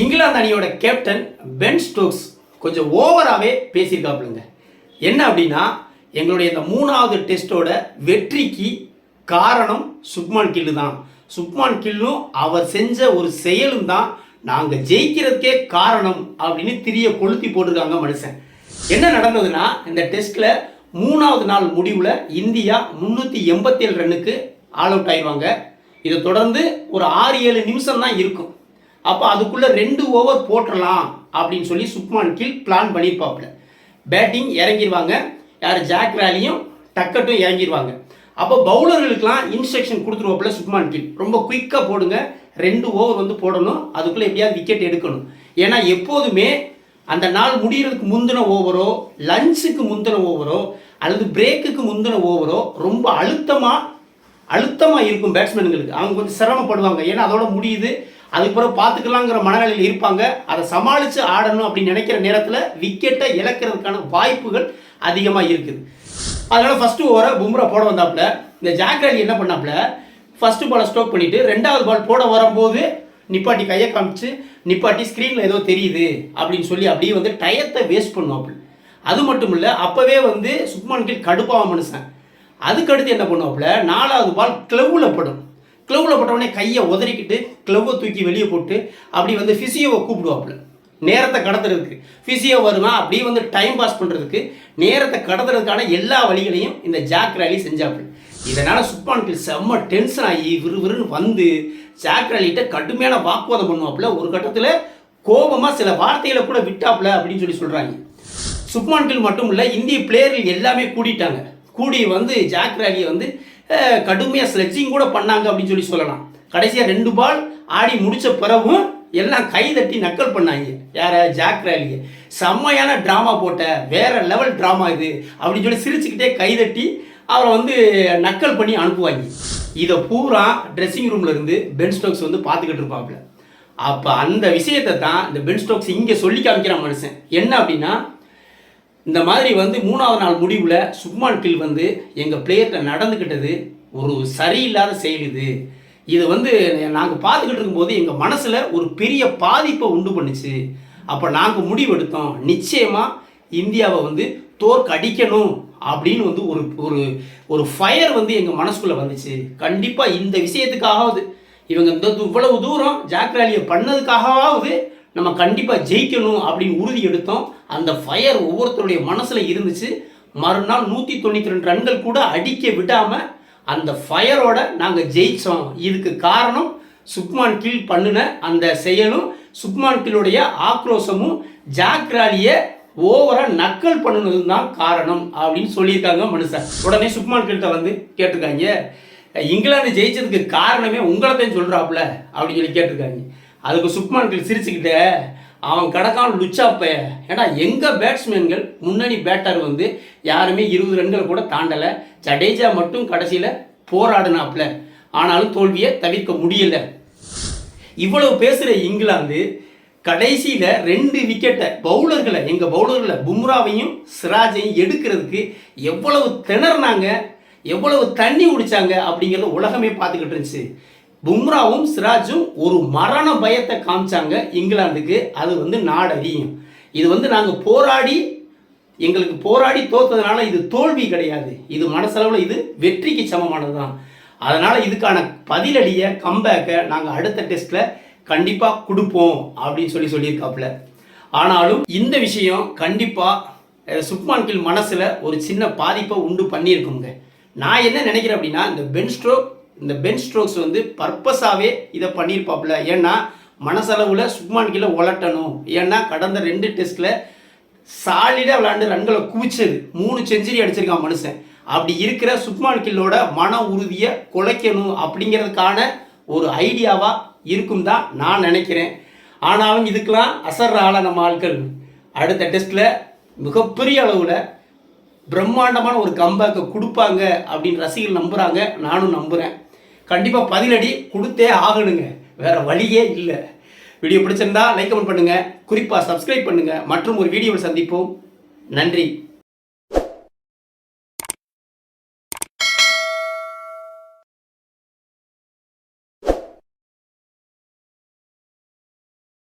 இங்கிலாந்து அணியோட captain Ben Stokes கொஞ்சம் ஓவராகவே பேசியிருக்காப்புலங்க. என்ன அப்படின்னா, எங்களுடைய இந்த 3வது டெஸ்ட்டோட வெற்றிக்கு காரணம் சுப்மான் கில் தான். சுப்மான் கில்லும் அவர் செஞ்ச ஒரு செயலும் தான் நாங்கள் ஜெயிக்கிறதுக்கே காரணம் அப்படின்னு திரிய கொளுத்தி போட்டிருக்காங்க மனுஷன். என்ன நடந்ததுன்னா, இந்த டெஸ்ட்டில் 3வது நாள் முடிவில் இந்தியா 387 ரன்னுக்கு ஆல் அவுட் ஆயிடுவாங்க. இதை தொடர்ந்து ஒரு 6-7 நிமிஷம் தான் இருக்கும். அப்போ அதுக்குள்ளே 2 ஓவர் போட்டுடலாம் அப்படின்னு சொல்லி சுப்மான் கில் பிளான் பண்ணியிருப்பாப்புல. பேட்டிங் இறங்கிடுவாங்க, யார் ஜாக் ராலியும் டக்கட்டும் இறங்கிடுவாங்க. அப்போ பவுலர்களுக்கெல்லாம் இன்ஸ்ட்ரக்ஷன் கொடுத்துருவாப்புல சுப்மான் கில், ரொம்ப குயிக்காக போடுங்க, 2 ஓவர் வந்து போடணும், அதுக்குள்ளே எப்படியாவது விக்கெட் எடுக்கணும். ஏன்னா எப்போதுமே அந்த நாள் முடிகிறதுக்கு முந்தின ஓவரோ, லஞ்சுக்கு முந்தின ஓவரோ அல்லது பிரேக்குக்கு முந்தின ஓவரோ ரொம்ப அழுத்தமாக இருக்கும் பேட்ஸ்மேனுங்களுக்கு. அவங்க கொஞ்சம் சிரமப்படுவாங்க, ஏன்னா அதோட முடியுது, அதுக்கப்புறம் பார்த்துக்கலாங்கிற மனநிலையில் இருப்பாங்க. அதை சமாளித்து ஆடணும் அப்படின்னு நினைக்கிற நேரத்தில் விக்கெட்டை இழக்கிறதுக்கான வாய்ப்புகள் அதிகமாக இருக்குது. அதனால் ஃபஸ்ட்டு ஓவரை பும்ரா போட வந்தாப்புல. இந்த ஜாக் ராலி என்ன பண்ணாப்புல, ஃபஸ்ட்டு பாலை ஸ்டோக் பண்ணிவிட்டு 2வது பால் போட வரும்போது நிப்பாட்டி கையை காமிச்சு நிப்பாட்டி ஸ்க்ரீனில் ஏதோ தெரியுது அப்படின்னு சொல்லி அப்படியே வந்து டயத்தை வேஸ்ட் பண்ணுவாப்புல. அது மட்டும் இல்லை, அப்போவே வந்து சுப்மான் கில் கடுப்பாக மனுஷன். அதுக்கடுத்து என்ன பண்ணுவாப்புல, 4வது பால் க்ளவ்வில் படும். க்ளவ்வில் போட்டவுடனே கையை உதறிக்கிட்டு க்ளவ்வை தூக்கி வெளியே போட்டு அப்படி வந்து ஃபிசியோவை கூப்பிடுவாப்புல, நேரத்தை கடத்துறதுக்கு. ஃபிசியோ வருவான், அப்படியே வந்து டைம் பாஸ் பண்ணுறதுக்கு, நேரத்தை கடத்துறதுக்கான எல்லா வழிகளையும் இந்த ஜாக் ராலி செஞ்சாப்புல. இதனால் சுப்மான் கில் செம்ம டென்ஷன் ஆகி விறுவிறுன்னு வந்து ஜாக் ராலிகிட்ட கடுமையான வாக்குவாதம் பண்ணுவாப்புல. ஒரு கட்டத்தில் கோபமாக சில வார்த்தைகளை கூட விட்டாப்புல அப்படின்னு சொல்லி சொல்கிறாங்க. சுப்மான் கில் மட்டும் இல்லை, இந்திய பிளேயர்கள் எல்லாமே கூடிட்டாங்க. கூடி வந்து ஜாக் ராலியை வந்து கடுமையாக ஸ்லெட்ஜிங் கூட பண்ணாங்க அப்படின்னு சொல்லி சொல்லலாம். கடைசியாக 2 பால் ஆடி முடித்த பிறகும் எல்லாம் கை தட்டி நக்கல் பண்ணாங்க. யாரை? ஜாக் ராலியை. செம்மையான ட்ராமா போட்ட, வேற லெவல் ட்ராமா இது அப்படின்னு சொல்லி சிரிச்சுக்கிட்டே கைதட்டி அவரை வந்து நக்கல் பண்ணி அனுப்புவாங்க. இதை பூரா ட்ரெஸ்ஸிங் ரூமில் இருந்து பென் ஸ்டோக்ஸ் வந்து பார்த்துக்கிட்டு இருப்பாப்புல. அப்போ அந்த விஷயத்தை தான் இந்த பென் ஸ்டோக்ஸ் இங்கே சொல்லி காமிக்கிறான் மனுஷன். என்ன அப்படின்னா, இந்த மாதிரி வந்து 3வது நாள் முடிவில் சுப்மான் கில் வந்து எங்கள் பிளேயர்கிட்ட நடந்துக்கிட்டது ஒரு சரியில்லாத செயல். இது வந்து நாங்கள் பார்த்துக்கிட்டு இருக்கும்போது எங்கள் மனசில் ஒரு பெரிய பாதிப்பை உண்டு பண்ணுச்சு. அப்போ நாங்கள் முடிவெடுத்தோம், நிச்சயமாக இந்தியாவை வந்து தோற்கடிக்கணும் அப்படின்னு வந்து ஒரு ஒரு ஃபயர் வந்து எங்கள் மனசுக்குள்ளே வந்துச்சு. கண்டிப்பாக இந்த விஷயத்துக்காகவது, இவங்க இந்த இவ்வளவு தூரம் ஜாக் ராலியை பண்ணதுக்காகவாவது நம்ம கண்டிப்பாக ஜெயிக்கணும் அப்படின்னு உறுதி எடுத்தோம். அந்த ஃபயர் ஒவ்வொருத்தருடைய மனசில் இருந்துச்சு. மறுநாள் 192 ரன்கள் கூட அடிக்க விடாமல் அந்த ஃபயரோட நாங்கள் ஜெயித்தோம். இதுக்கு காரணம் சுப்மான் கில் பண்ணின அந்த செயலும், சுப்மான் கில்லுடைய ஆக்ரோஷமும், ஜாக் ராலியை ஓவராக நக்கல் பண்ணுனதும் தான் காரணம் அப்படின்னு சொல்லியிருக்காங்க மனுஷன். உடனே சுப்மான் கில்கிட்ட வந்து கேட்டிருக்காங்க, இங்கிலாந்து ஜெயிச்சதுக்கு காரணமே உங்களை தான் சொல்கிறாப்புல அப்படின்னு சொல்லி கேட்டிருக்காங்க. அதுக்கு சுப்மான் கில் சிரிச்சுக்கிட்டே, அவன் கிடக்கான் லுச்சாப்ப, ஏன்னா எங்கள் பேட்ஸ்மேன்கள் முன்னணி பேட்டர் வந்து யாருமே 20 ரன்களை கூட தாண்டலை, ஜடேஜா மட்டும் கடைசியில் போராடினாப்புல, ஆனாலும் தோல்வியை தவிர்க்க முடியலை. இவ்வளவு பேசுகிற இங்கிலாந்து கடைசியில் 2 விக்கெட்டை பவுலர்களை, எங்கள் பவுலர்களை பும்ராவையும் சிராஜையும் எடுக்கிறதுக்கு எவ்வளவு திணறினாங்க, எவ்வளவு தண்ணி குடித்தாங்க அப்படிங்கிறத உலகமே பார்த்துக்கிட்டு இருந்துச்சு. பும்ராவும் சிராஜும் ஒரு மரண பயத்தை காமிச்சாங்க இங்கிலாந்துக்கு. அது வந்து நாடறியும். இது வந்து நாங்கள் எங்களுக்கு போராடி தோத்ததுனால இது தோல்வி கிடையாது, இது மனசளவில் இது வெற்றிக்கு சமமானது தான். அதனால் இதுக்கான பதிலடியை, கம்பேக்கை நாங்கள் அடுத்த டெஸ்ட்டில் கண்டிப்பாக கொடுப்போம் அப்படின்னு சொல்லியிருக்காப்புல. ஆனாலும் இந்த விஷயம் கண்டிப்பாக சுப்மான் கில் மனசில் ஒரு சின்ன பாதிப்பை உண்டு பண்ணியிருக்குங்க. நான் என்ன நினைக்கிறேன் அப்படின்னா, இந்த பென் ஸ்டோக்ஸ் வந்து பர்பஸாகவே இதை பண்ணியிருப்பாப்புல. ஏன்னா மனசளவில் சுப்மான் கில்லை உலட்டணும். ஏன்னா கடந்த 2 டெஸ்ட்டில் சாலிடாக விளையாண்டு ரன்களை குவிச்சது, 3 செஞ்சுரி அடிச்சிருக்கான் மனுஷன். அப்படி இருக்கிற சுப்மான் கில்லோட மன உறுதியை குலைக்கணும் அப்படிங்கிறதுக்கான ஒரு ஐடியாவாக இருக்கும் தான் நான் நினைக்கிறேன். ஆனாலும் இதுக்கெல்லாம் அசர்ற ஆளாக நம்ம ஆட்கள் அடுத்த டெஸ்ட்டில் மிகப்பெரிய அளவில் பிரம்மாண்டமான ஒரு கம்பேக்கை கொடுப்பாங்க அப்படின்னு ரசிகர்கள் நம்புகிறாங்க, நானும் நம்புகிறேன். கண்டிப்பாக பதிலடி கொடுத்தே ஆகணுங்க, வேறு வழியே இல்லை. வீடியோ பிடிச்சிருந்தா லைக் கமெண்ட் பண்ணுங்கள், குறிப்பாக சப்ஸ்கிரைப் பண்ணுங்கள். மற்றும் ஒரு வீடியோவில் சந்திப்போம். நன்றி.